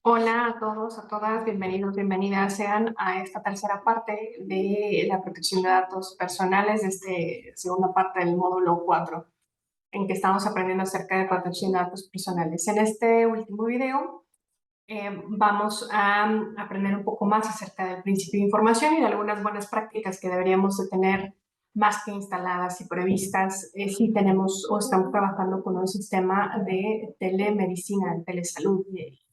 Hola a todos, a todas, bienvenidos, bienvenidas sean a esta tercera parte de la protección de datos personales, de esta segunda parte del módulo 4, en que estamos aprendiendo acerca de protección de datos personales. En este último video vamos a aprender un poco más acerca del principio de información y de algunas buenas prácticas que deberíamos de tener más que instaladas y previstas si tenemos o estamos trabajando con un sistema de telemedicina, de telesalud.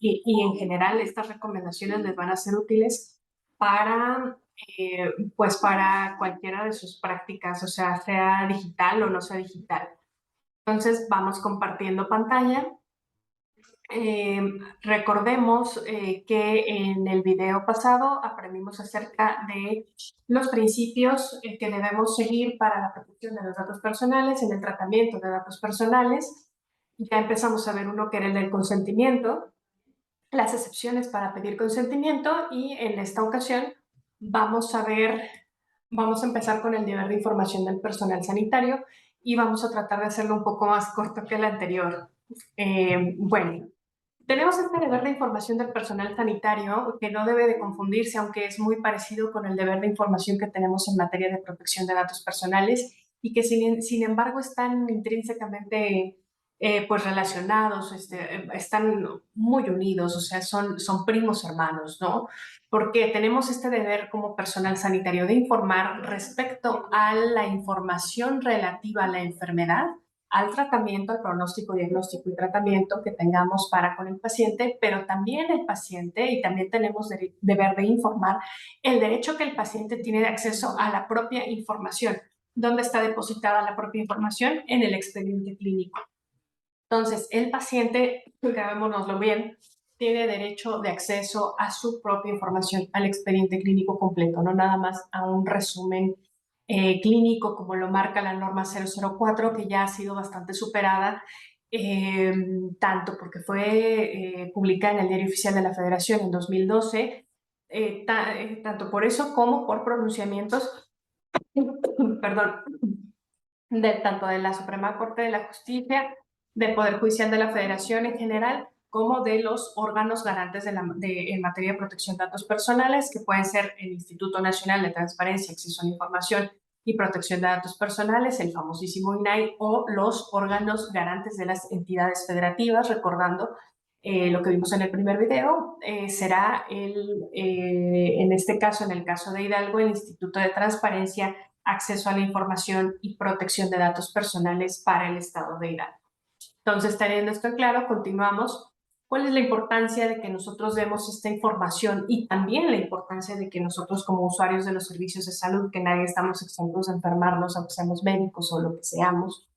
Y en general estas recomendaciones les van a ser útiles para, pues para cualquiera de sus prácticas, o sea digital o no sea digital. Entonces vamos compartiendo pantalla. Eh, Recordemos que en el video pasado aprendimos acerca de los principios que debemos seguir para la protección de los datos personales, en el tratamiento de datos personales. Ya empezamos a ver uno que era el del consentimiento, las excepciones para pedir consentimiento y en esta ocasión vamos a ver, vamos a empezar con el deber de información del personal sanitario y vamos a tratar de hacerlo un poco más corto que el anterior. Bueno, tenemos este deber de información del personal sanitario que no debe de confundirse, aunque es muy parecido con el deber de información que tenemos en materia de protección de datos personales y que sin embargo están intrínsecamente pues relacionados, están muy unidos, o sea, son primos hermanos, ¿no? Porque tenemos este deber como personal sanitario de informar respecto a la información relativa a la enfermedad, al tratamiento, al pronóstico, diagnóstico y tratamiento que tengamos para con el paciente, pero también el paciente, y también tenemos deber de informar el derecho que el paciente tiene de acceso a la propia información. ¿Dónde está depositada la propia información? En el expediente clínico. Entonces, el paciente, grabémonoslo bien, tiene derecho de acceso a su propia información, al expediente clínico completo, no nada más a un resumen clínico como lo marca la norma 004, que ya ha sido bastante superada, eh, tanto porque fue publicada en el Diario Oficial de la Federación en 2012, tanto por eso como por pronunciamientos, perdón, tanto de la Suprema Corte de la Justicia, del Poder Judicial de la Federación en general, como de los órganos garantes en materia de protección de datos personales, que pueden ser el Instituto Nacional de Transparencia, Acceso a la Información y Protección de Datos Personales, el famosísimo INAI, o los órganos garantes de las entidades federativas, recordando lo que vimos en el primer video, será en este caso, en el caso de Hidalgo, el Instituto de Transparencia, Acceso a la Información y Protección de Datos Personales para el Estado de Hidalgo. Entonces, teniendo esto en claro, continuamos. ¿Cuál es la importancia de que nosotros demos esta información y también la importancia de que nosotros como usuarios de los servicios de salud, que nadie estamos exentos a enfermarnos, aunque seamos médicos o lo que seamos,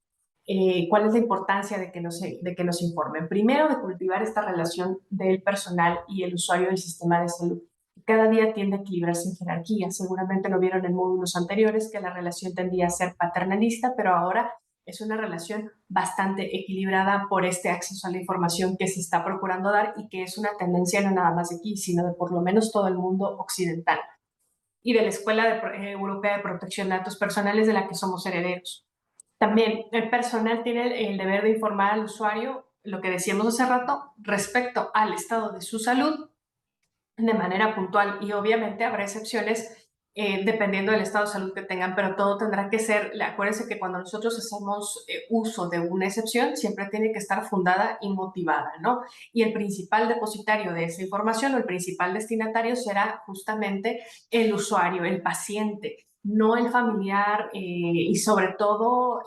cuál es la importancia de que nos informen? Primero, de cultivar esta relación del personal y el usuario del sistema de salud. Cada día tiende a equilibrarse en jerarquía. Seguramente lo vieron en módulos anteriores, que la relación tendía a ser paternalista, pero ahora es una relación bastante equilibrada por este acceso a la información que se está procurando dar y que es una tendencia no nada más de aquí, sino de por lo menos todo el mundo occidental y de la Escuela Europea de Protección de Datos Personales de la que somos herederos. También el personal tiene el deber de informar al usuario, lo que decíamos hace rato, respecto al estado de su salud de manera puntual y obviamente habrá excepciones dependiendo del estado de salud que tengan, pero todo tendrá que ser, acuérdense que cuando nosotros hacemos uso de una excepción, siempre tiene que estar fundada y motivada, ¿no? Y el principal depositario de esa información o el principal destinatario será justamente el usuario, el paciente, no el familiar y sobre todo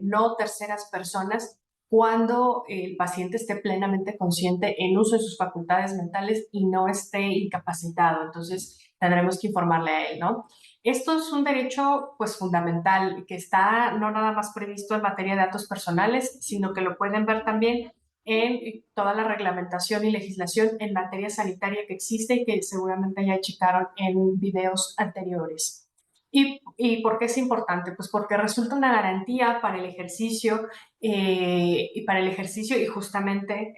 no terceras personas cuando el paciente esté plenamente consciente en uso de sus facultades mentales y no esté incapacitado. Entonces, tendremos que informarle a él, ¿no? Esto es un derecho, pues, fundamental, que está no nada más previsto en materia de datos personales, sino que lo pueden ver también en toda la reglamentación y legislación en materia sanitaria que existe y que seguramente ya checaron en videos anteriores. ¿Y por qué es importante? Pues porque resulta una garantía para el ejercicio y para el ejercicio y justamente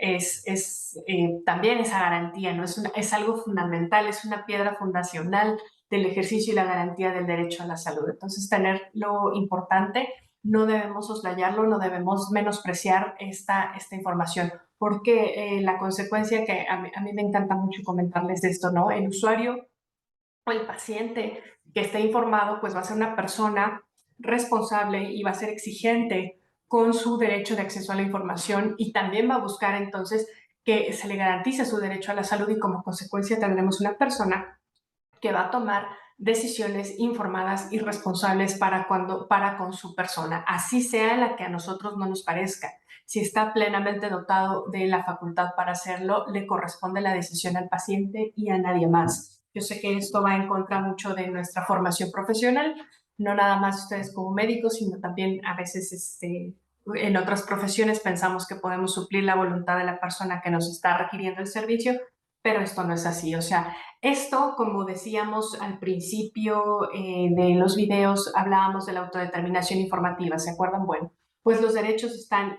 también esa garantía, ¿no? Es algo fundamental, es una piedra fundacional del ejercicio y la garantía del derecho a la salud. Entonces, tenerlo importante no debemos soslayarlo, no debemos menospreciar esta información, porque la consecuencia que a mí me encanta mucho comentarles de esto, ¿no? El usuario o el paciente que esté informado, pues va a ser una persona responsable y va a ser exigente con su derecho de acceso a la información y también va a buscar entonces que se le garantice su derecho a la salud y como consecuencia tendremos una persona que va a tomar decisiones informadas y responsables para con su persona, así sea la que a nosotros no nos parezca. Si está plenamente dotado de la facultad para hacerlo, le corresponde la decisión al paciente y a nadie más. Yo sé que esto va en contra mucho de nuestra formación profesional, no nada más ustedes como médicos, sino también a veces en otras profesiones pensamos que podemos suplir la voluntad de la persona que nos está requiriendo el servicio, pero esto no es así. O sea, esto, como decíamos al principio de los videos, hablábamos de la autodeterminación informativa, ¿se acuerdan? Bueno, pues los derechos están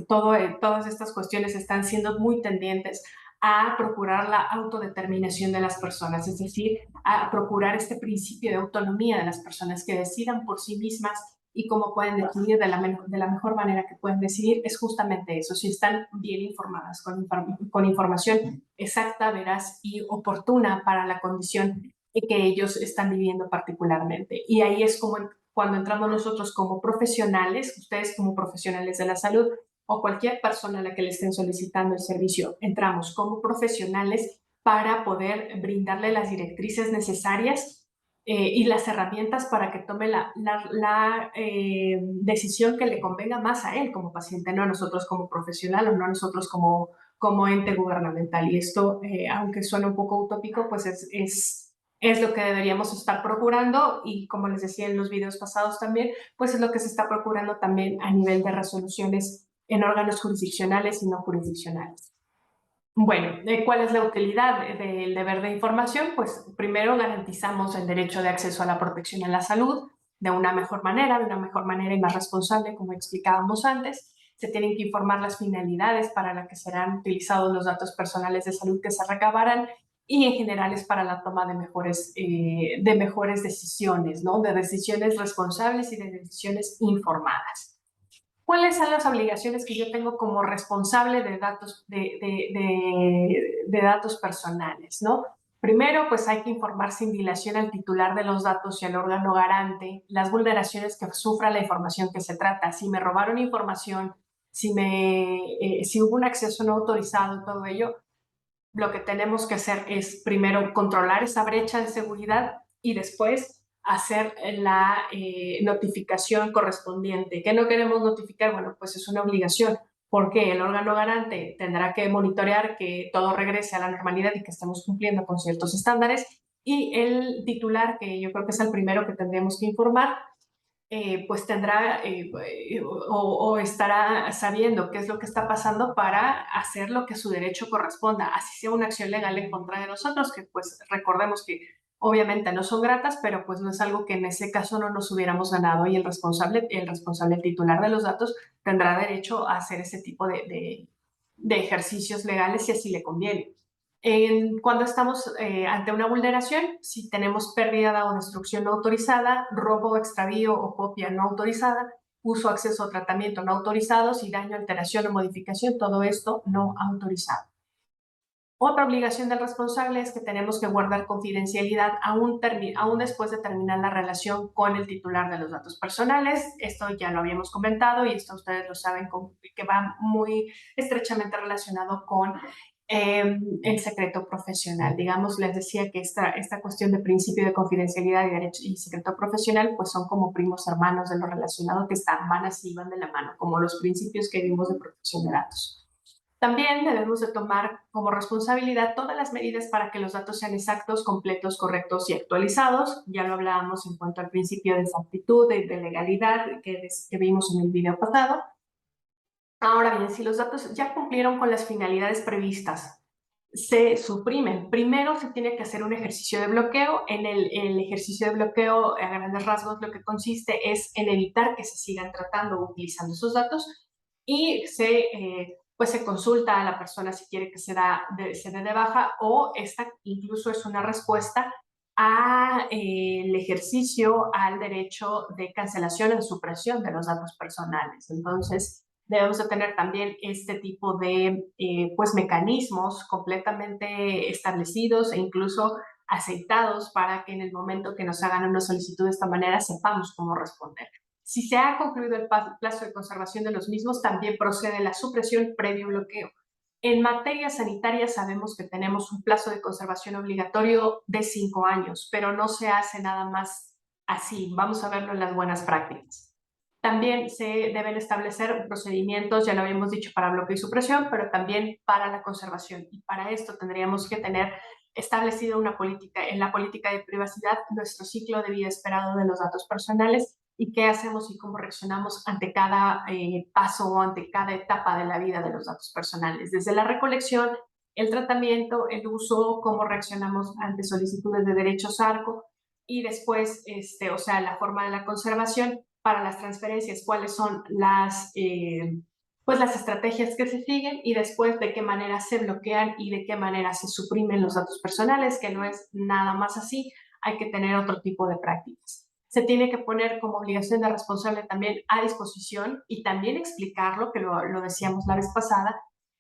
todas estas cuestiones están siendo muy tendientes a procurar la autodeterminación de las personas, es decir, a procurar este principio de autonomía de las personas que decidan por sí mismas y cómo pueden decidir de la mejor manera que pueden decidir es justamente eso, si están bien informadas, con información exacta, veraz y oportuna para la condición que ellos están viviendo particularmente. Y ahí es como cuando entramos nosotros como profesionales, ustedes como profesionales de la salud o cualquier persona a la que le estén solicitando el servicio, entramos como profesionales para poder brindarle las directrices necesarias y las herramientas para que tome la decisión que le convenga más a él como paciente, no a nosotros como profesional o no a nosotros como ente gubernamental. Y esto, aunque suena un poco utópico, pues es lo que deberíamos estar procurando y como les decía en los videos pasados también, pues es lo que se está procurando también a nivel de resoluciones en órganos jurisdiccionales y no jurisdiccionales. Bueno, ¿cuál es la utilidad del deber de información? Pues primero garantizamos el derecho de acceso a la protección a la salud de una mejor manera y más responsable, como explicábamos antes. Se tienen que informar las finalidades para las que serán utilizados los datos personales de salud que se recabarán y en general es para la toma de mejores decisiones, ¿no? De decisiones responsables y de decisiones informadas. ¿Cuáles son las obligaciones que yo tengo como responsable de datos, de datos personales, ¿no? Primero, pues hay que informar sin dilación al titular de los datos y al órgano garante las vulneraciones que sufra la información que se trata. Si me robaron información, si hubo un acceso no autorizado, todo ello, lo que tenemos que hacer es primero controlar esa brecha de seguridad y después hacer la notificación correspondiente. ¿Qué no queremos notificar? Bueno, pues es una obligación porque el órgano garante tendrá que monitorear que todo regrese a la normalidad y que estemos cumpliendo con ciertos estándares y el titular, que yo creo que es el primero que tendríamos que informar, pues tendrá o estará sabiendo qué es lo que está pasando para hacer lo que su derecho corresponda, así sea una acción legal en contra de nosotros, que pues recordemos que obviamente no son gratas, pero pues no es algo que en ese caso no nos hubiéramos ganado y el titular de los datos tendrá derecho a hacer ese tipo de ejercicios legales si así le conviene. Cuando estamos ante una vulneración, si tenemos pérdida o destrucción no autorizada, robo, extravío o copia no autorizada, uso, acceso o tratamiento no autorizados y daño, alteración o modificación, todo esto no autorizado. Otra obligación del responsable es que tenemos que guardar confidencialidad aún después de terminar la relación con el titular de los datos personales. Esto ya lo habíamos comentado y esto ustedes lo saben que va muy estrechamente relacionado con el secreto profesional. Digamos, les decía que esta cuestión de principio de confidencialidad y derecho y secreto profesional pues son como primos hermanos de lo relacionado que están manos y van de la mano, como los principios que vimos de protección de datos. También debemos de tomar como responsabilidad todas las medidas para que los datos sean exactos, completos, correctos y actualizados. Ya lo hablábamos en cuanto al principio de exactitud y de legalidad que vimos en el video pasado. Ahora bien, si los datos ya cumplieron con las finalidades previstas, se suprimen. Primero se tiene que hacer un ejercicio de bloqueo. El ejercicio de bloqueo, a grandes rasgos, lo que consiste es en evitar que se sigan tratando o utilizando esos datos y pues se consulta a la persona si quiere que se dé de baja o esta incluso es una respuesta el ejercicio al derecho de cancelación o supresión de los datos personales. Entonces, debemos de tener también este tipo de pues mecanismos completamente establecidos e incluso aceitados para que en el momento que nos hagan una solicitud de esta manera sepamos cómo responder. Si se ha concluido el plazo de conservación de los mismos, también procede la supresión previo bloqueo. En materia sanitaria sabemos que tenemos un plazo de conservación obligatorio de 5 años, pero no se hace nada más así. Vamos a verlo en las buenas prácticas. También se deben establecer procedimientos, ya lo habíamos dicho, para bloqueo y supresión, pero también para la conservación. Y para esto tendríamos que tener establecido una política, en la política de privacidad, nuestro ciclo de vida esperado de los datos personales y qué hacemos y cómo reaccionamos ante cada paso o ante cada etapa de la vida de los datos personales, desde la recolección, el tratamiento, el uso, cómo reaccionamos ante solicitudes de derechos ARCO y después, o sea, la forma de la conservación para las transferencias, cuáles son pues las estrategias que se siguen y después de qué manera se bloquean y de qué manera se suprimen los datos personales, que no es nada más así, hay que tener otro tipo de prácticas. Se tiene que poner como obligación de responsable también a disposición y también explicarlo, que lo decíamos la vez pasada,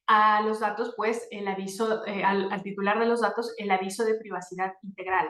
a los datos, pues el aviso, al titular de los datos, el aviso de privacidad integral.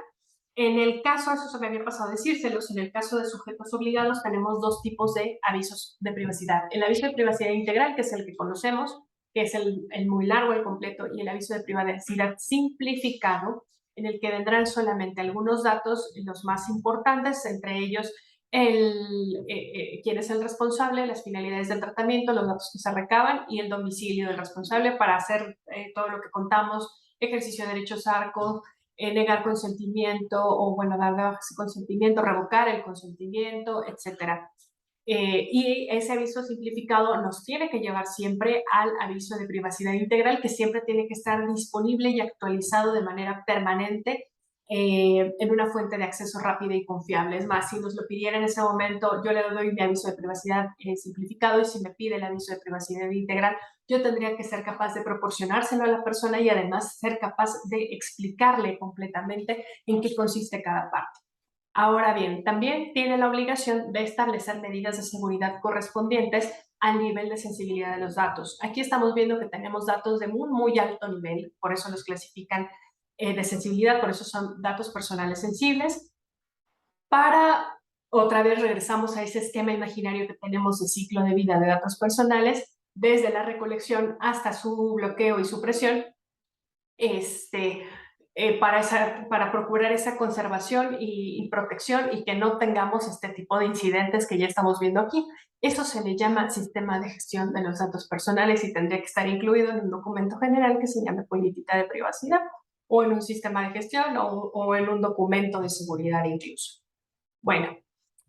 En el caso, eso se me había pasado a decírselos, en el caso de sujetos obligados tenemos dos tipos de avisos de privacidad. El aviso de privacidad integral, que es el que conocemos, que es el muy largo, el completo, y el aviso de privacidad simplificado, en el que vendrán solamente algunos datos, los más importantes, entre ellos quién es el responsable, las finalidades del tratamiento, los datos que se recaban y el domicilio del responsable para hacer todo lo que contamos, ejercicio de derechos ARCO, negar consentimiento o, bueno, dar de baja ese consentimiento, revocar el consentimiento, etcétera. Y ese aviso simplificado nos tiene que llevar siempre al aviso de privacidad integral, que siempre tiene que estar disponible y actualizado de manera permanente en una fuente de acceso rápida y confiable. Es más, si nos lo pidiera en ese momento, yo le doy mi aviso de privacidad simplificado y si me pide el aviso de privacidad integral, yo tendría que ser capaz de proporcionárselo a la persona y además ser capaz de explicarle completamente en qué consiste cada parte. Ahora bien, también tiene la obligación de establecer medidas de seguridad correspondientes al nivel de sensibilidad de los datos. Aquí estamos viendo que tenemos datos de muy, muy alto nivel, por eso los clasifican de sensibilidad, por eso son datos personales sensibles. Para, otra vez regresamos a ese esquema imaginario que tenemos de ciclo de vida de datos personales, desde la recolección hasta su bloqueo y supresión, para procurar esa conservación y protección y que no tengamos este tipo de incidentes que ya estamos viendo aquí. Eso se le llama sistema de gestión de los datos personales y tendría que estar incluido en un documento general que se llame política de privacidad o en un sistema de gestión o en un documento de seguridad incluso. Bueno,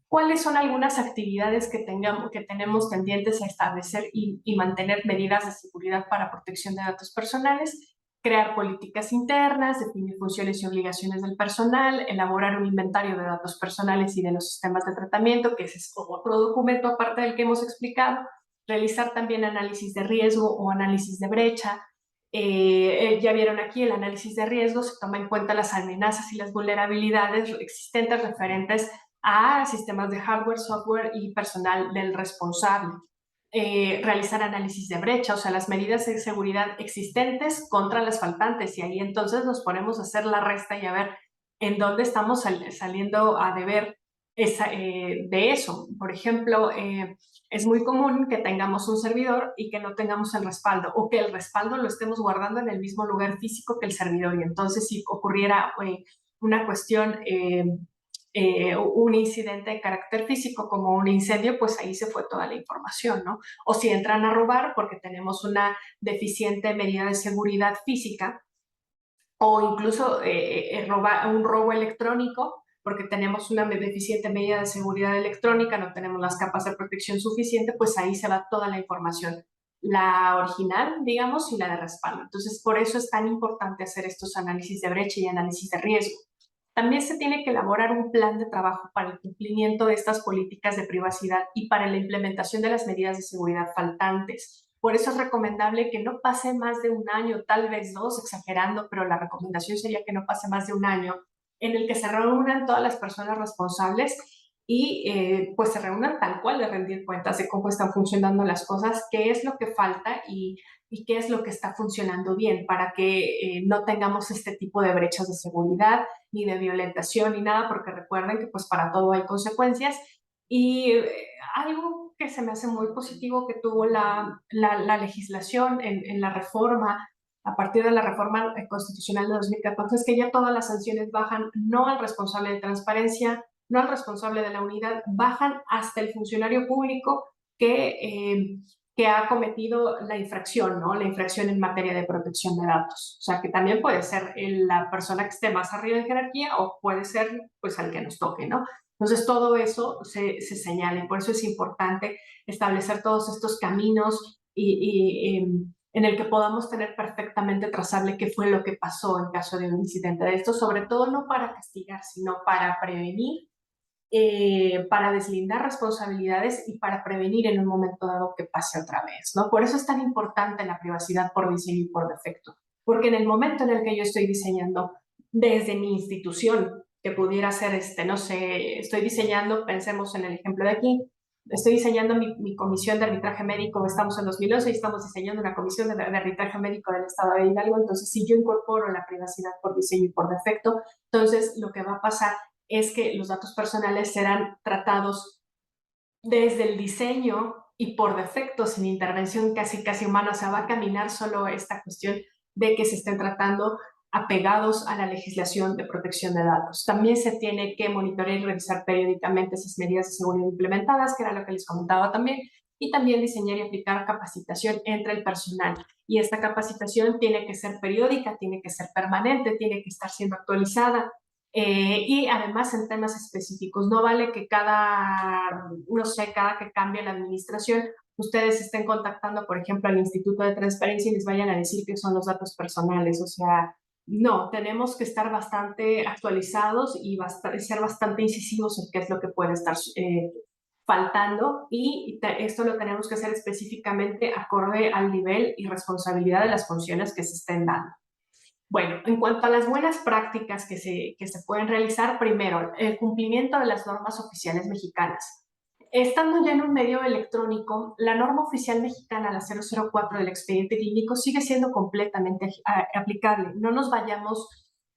¿cuáles son algunas actividades que tenemos pendientes a establecer y mantener medidas de seguridad para protección de datos personales? Crear políticas internas, definir funciones y obligaciones del personal, elaborar un inventario de datos personales y de los sistemas de tratamiento, que ese es otro documento aparte del que hemos explicado, realizar también análisis de riesgo o análisis de brecha. Ya vieron aquí el análisis de riesgo, se toma en cuenta las amenazas y las vulnerabilidades existentes referentes a sistemas de hardware, software y personal del responsable. Realizar análisis de brecha, o sea, las medidas de seguridad existentes contra las faltantes, y ahí entonces nos ponemos a hacer la resta y a ver en dónde estamos saliendo a deber de eso. Por ejemplo, es muy común que tengamos un servidor y que no tengamos el respaldo, o que el respaldo lo estemos guardando en el mismo lugar físico que el servidor, y entonces si ocurriera una cuestión un incidente de carácter físico como un incendio, pues ahí se fue toda la información, ¿no? O si entran a robar porque tenemos una deficiente medida de seguridad física o incluso un robo electrónico porque tenemos una deficiente medida de seguridad electrónica, no tenemos las capas de protección suficiente, pues ahí se va toda la información, la original, digamos, y la de respaldo. Entonces, por eso es tan importante hacer estos análisis de brecha y análisis de riesgo. También se tiene que elaborar un plan de trabajo para el cumplimiento de estas políticas de privacidad y para la implementación de las medidas de seguridad faltantes. Por eso es recomendable que no pase más de un año, tal vez dos, exagerando, pero la recomendación sería que no pase más de un año en el que se reúnan todas las personas responsables y pues se reúnan tal cual de rendir cuentas de cómo están funcionando las cosas, qué es lo que falta y qué es lo que está funcionando bien para que no tengamos este tipo de brechas de seguridad ni de violentación ni nada, porque recuerden que pues para todo hay consecuencias y algo que se me hace muy positivo que tuvo la legislación en la reforma, a partir de la reforma constitucional de 2014, es que ya todas las sanciones bajan no al responsable de transparencia, no al responsable de la unidad, bajan hasta el funcionario público que ha cometido la infracción, ¿no? La infracción en materia de protección de datos. O sea, que también puede ser la persona que esté más arriba en jerarquía o puede ser, pues, al que nos toque, ¿no? Entonces, todo eso se señala y por eso es importante establecer todos estos caminos en el que podamos tener perfectamente trazable qué fue lo que pasó en caso de un incidente de esto, sobre todo no para castigar, sino para prevenir, para deslindar responsabilidades y para prevenir en un momento dado que pase otra vez, ¿no? Por eso es tan importante la privacidad por diseño y por defecto, porque en el momento en el que yo estoy diseñando desde mi institución, que pudiera ser, no sé, estoy diseñando, pensemos en el ejemplo de aquí, estoy diseñando mi comisión de arbitraje médico, estamos en 2011 y estamos diseñando una comisión de arbitraje médico del Estado de Hidalgo, entonces si yo incorporo la privacidad por diseño y por defecto, entonces lo que va a pasar es que los datos personales serán tratados desde el diseño y por defecto, sin intervención casi humana. O sea, va a caminar solo esta cuestión de que se estén tratando apegados a la legislación de protección de datos. También se tiene que monitorear y revisar periódicamente esas medidas de seguridad implementadas, que era lo que les comentaba también, y también diseñar y aplicar capacitación entre el personal. Y esta capacitación tiene que ser periódica, tiene que ser permanente, tiene que estar siendo actualizada, y además en temas específicos. No vale que no sé, cada que cambie la administración, ustedes estén contactando, por ejemplo, al Instituto de Transparencia y les vayan a decir que son los datos personales. O sea, no, tenemos que estar bastante actualizados y ser bastante incisivos en qué es lo que puede estar faltando y esto lo tenemos que hacer específicamente acorde al nivel y responsabilidad de las funciones que se estén dando. Bueno, en cuanto a las buenas prácticas que se pueden realizar, primero, el cumplimiento de las normas oficiales mexicanas. Estando ya en un medio electrónico, la norma oficial mexicana, la 004 del expediente clínico, sigue siendo completamente aplicable. No nos vayamos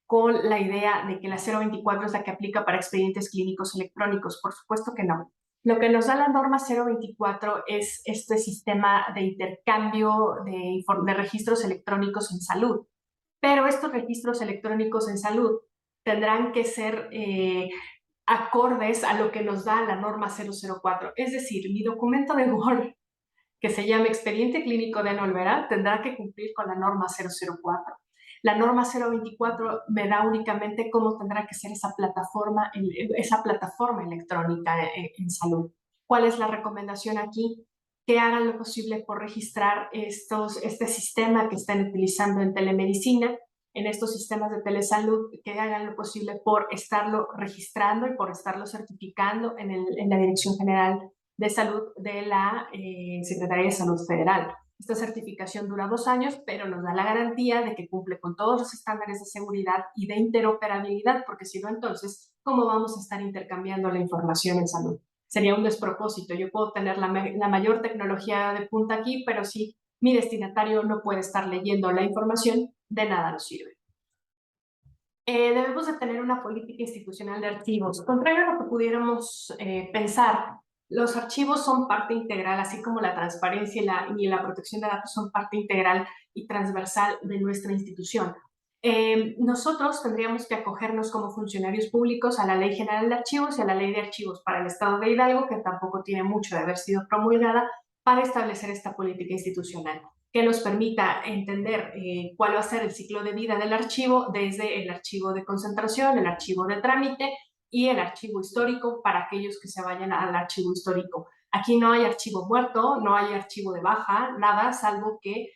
con la idea de que la 024 es la que aplica para expedientes clínicos electrónicos. Por supuesto que no. Lo que nos da la norma 024 es este sistema de intercambio de registros electrónicos en salud. Pero estos registros electrónicos en salud tendrán que ser acordes a lo que nos da la norma 004. Es decir, mi documento de Word, que se llama Expediente Clínico de Olvera, tendrá que cumplir con la norma 004. La norma 024 me da únicamente cómo tendrá que ser esa plataforma electrónica salud. ¿Cuál es la recomendación aquí? Que hagan lo posible por registrar este sistema que están utilizando en telemedicina, en estos sistemas de telesalud, que hagan lo posible por estarlo registrando y por estarlo certificando en la Dirección General de Salud de la Secretaría de Salud Federal. Esta certificación dura 2 años, pero nos da la garantía de que cumple con todos los estándares de seguridad y de interoperabilidad, porque si no, entonces, ¿cómo vamos a estar intercambiando la información en salud? Sería un despropósito. Yo puedo tener la mayor tecnología de punta aquí, pero si mi destinatario no puede estar leyendo la información, de nada nos sirve. Debemos de tener una política institucional de archivos. Contrario a lo que pudiéramos pensar, los archivos son parte integral, así como la transparencia y la protección de datos son parte integral y transversal de nuestra institución. Nosotros tendríamos que acogernos como funcionarios públicos a la Ley General de Archivos y a la Ley de Archivos para el Estado de Hidalgo, que tampoco tiene mucho de haber sido promulgada, para establecer esta política institucional que nos permita entender cuál va a ser el ciclo de vida del archivo, desde el archivo de concentración, el archivo de trámite y el archivo histórico para aquellos que se vayan al archivo histórico. Aquí no hay archivo muerto, no hay archivo de baja, nada, salvo que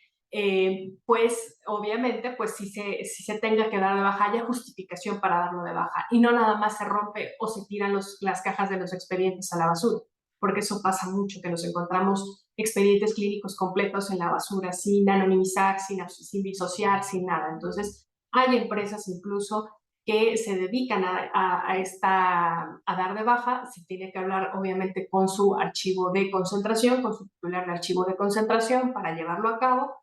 pues obviamente pues si se tenga que dar de baja haya justificación para darlo de baja y no nada más se rompe o se tiran las cajas de los expedientes a la basura, porque eso pasa mucho, que nos encontramos expedientes clínicos completos en la basura sin anonimizar, sin disociar, sin nada. Entonces hay empresas incluso que se dedican a dar de baja, se tiene que hablar obviamente con su archivo de concentración, con su titular de archivo de concentración para llevarlo a cabo.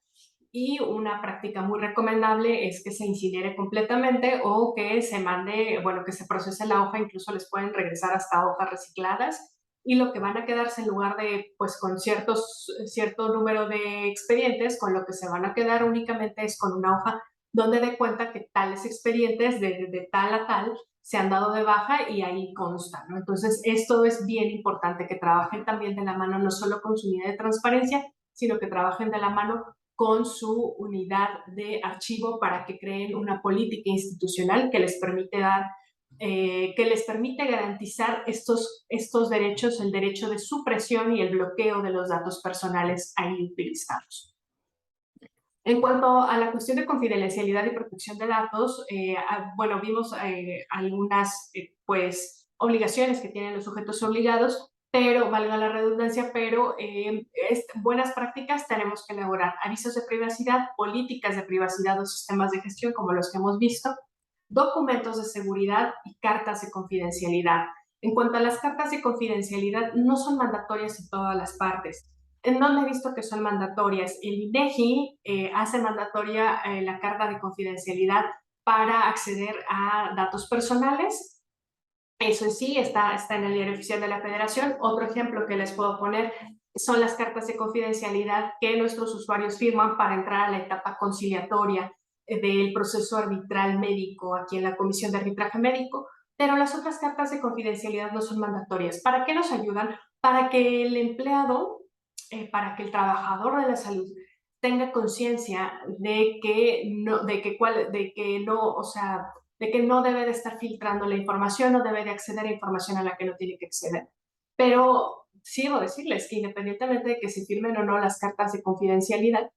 Y una práctica muy recomendable es que se incinere completamente o que se mande, bueno, que se procese la hoja, incluso les pueden regresar hasta hojas recicladas, y lo que van a quedarse en lugar de, pues con cierto número de expedientes, con lo que se van a quedar únicamente es con una hoja donde dé cuenta que tales expedientes de tal a tal se han dado de baja y ahí consta, ¿no? Entonces, esto es bien importante, que trabajen también de la mano, no solo con su unidad de transparencia, sino que trabajen de la mano con su unidad de archivo para que creen una política institucional que les permite garantizar estos derechos, el derecho de supresión y el bloqueo de los datos personales ahí utilizados. En cuanto a la cuestión de confidencialidad y protección de datos, bueno, vimos algunas pues, obligaciones que tienen los sujetos obligados, pero, valga la redundancia, pero buenas prácticas tenemos que elaborar avisos de privacidad, políticas de privacidad o sistemas de gestión como los que hemos visto, documentos de seguridad y cartas de confidencialidad. En cuanto a las cartas de confidencialidad, no son mandatorias en todas las partes. ¿En dónde he visto que son mandatorias? El INEGI hace mandatoria la carta de confidencialidad para acceder a datos personales. Eso sí, está en el diario oficial de la Federación. Otro ejemplo que les puedo poner son las cartas de confidencialidad que nuestros usuarios firman para entrar a la etapa conciliatoria del proceso arbitral médico aquí en la Comisión de Arbitraje Médico, pero las otras cartas de confidencialidad no son mandatorias. ¿Para qué nos ayudan? Para que el empleado, para que el trabajador de la salud tenga conciencia de que no debe de estar filtrando la información, no debe de acceder a información a la que no tiene que acceder. Pero sí debo decirles que independientemente de que se firmen o no las cartas de confidencialidad,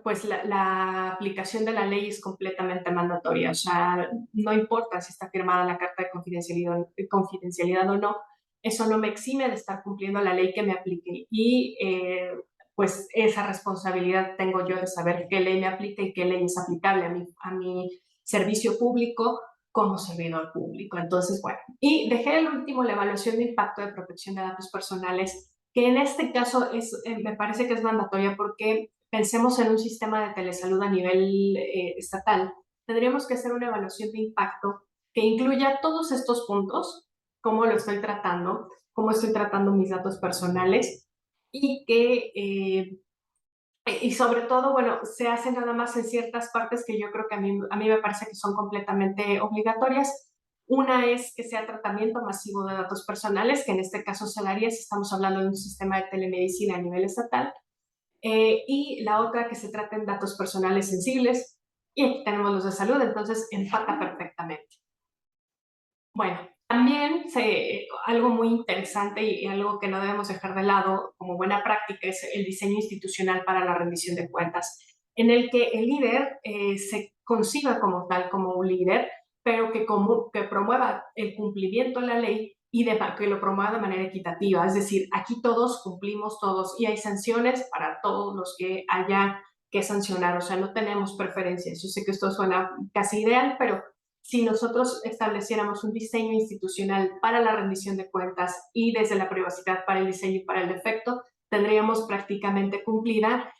pues la aplicación de la ley es completamente mandatoria. O sea, no importa si está firmada la carta de confidencialidad o no, eso no me exime de estar cumpliendo la ley que me aplique. Y pues esa responsabilidad tengo yo de saber qué ley me aplica y qué ley es aplicable a mi servicio público como servidor público. Entonces, bueno, y dejé el último, la evaluación de impacto de protección de datos personales, que en este caso me parece que es mandatoria porque pensemos en un sistema de telesalud a nivel estatal. Tendríamos que hacer una evaluación de impacto que incluya todos estos puntos, cómo lo estoy tratando, cómo estoy tratando mis datos personales, y que y sobre todo, bueno, se hace nada más en ciertas partes que yo creo que a mí me parece que son completamente obligatorias. Una es que sea tratamiento masivo de datos personales, que en este caso se daría si estamos hablando de un sistema de telemedicina a nivel estatal. Y la otra, que se traten datos personales sensibles. Y aquí tenemos los de salud, entonces empata perfectamente. Bueno, también algo muy interesante y algo que no debemos dejar de lado como buena práctica es el diseño institucional para la rendición de cuentas, en el que el líder se conciba como tal, como un líder, pero que promueva el cumplimiento de la ley y que lo promueva de manera equitativa. Es decir, aquí todos cumplimos todos y hay sanciones para todos los que haya que sancionar. O sea, no tenemos preferencias. Yo sé que esto suena casi ideal, pero si nosotros estableciéramos un diseño institucional para la rendición de cuentas y desde la privacidad para el diseño y para el defecto, tendríamos prácticamente cumplida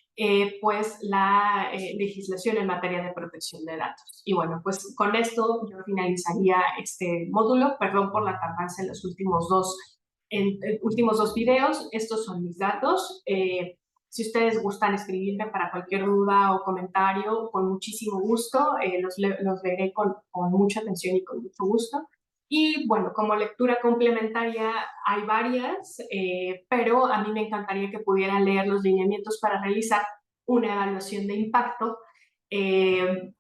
pues la legislación en materia de protección de datos. Y bueno, pues con esto yo finalizaría este módulo. Perdón por la tardanza en los últimos dos videos. Estos son mis datos. Si ustedes gustan escribirme para cualquier duda o comentario, con muchísimo gusto, los leeré con mucha atención y con mucho gusto. Y bueno, como lectura complementaria hay varias, pero a mí me encantaría que pudieran leer los lineamientos para realizar una evaluación de impacto, eh,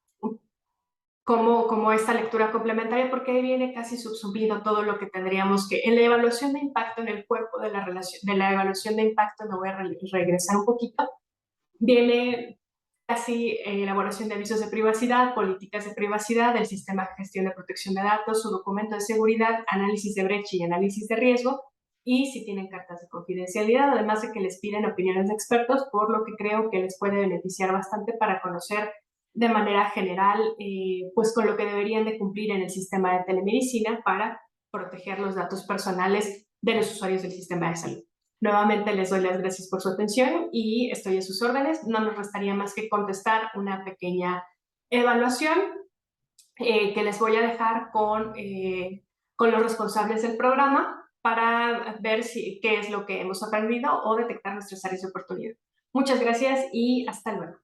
como esta lectura complementaria, porque ahí viene casi subsumido todo lo que tendríamos que, en la evaluación de impacto, en el cuerpo de la evaluación de impacto, me voy a regresar un poquito, viene casi elaboración de avisos de privacidad, políticas de privacidad, el sistema de gestión de protección de datos, su documento de seguridad, análisis de brecha y análisis de riesgo, y si tienen cartas de confidencialidad, además de que les piden opiniones de expertos, por lo que creo que les puede beneficiar bastante para conocer de manera general, pues con lo que deberían de cumplir en el sistema de telemedicina para proteger los datos personales de los usuarios del sistema de salud. Nuevamente les doy las gracias por su atención y estoy a sus órdenes. No nos restaría más que contestar una pequeña evaluación que les voy a dejar con los responsables del programa para ver qué es lo que hemos aprendido o detectar nuestras áreas de oportunidad. Muchas gracias y hasta luego.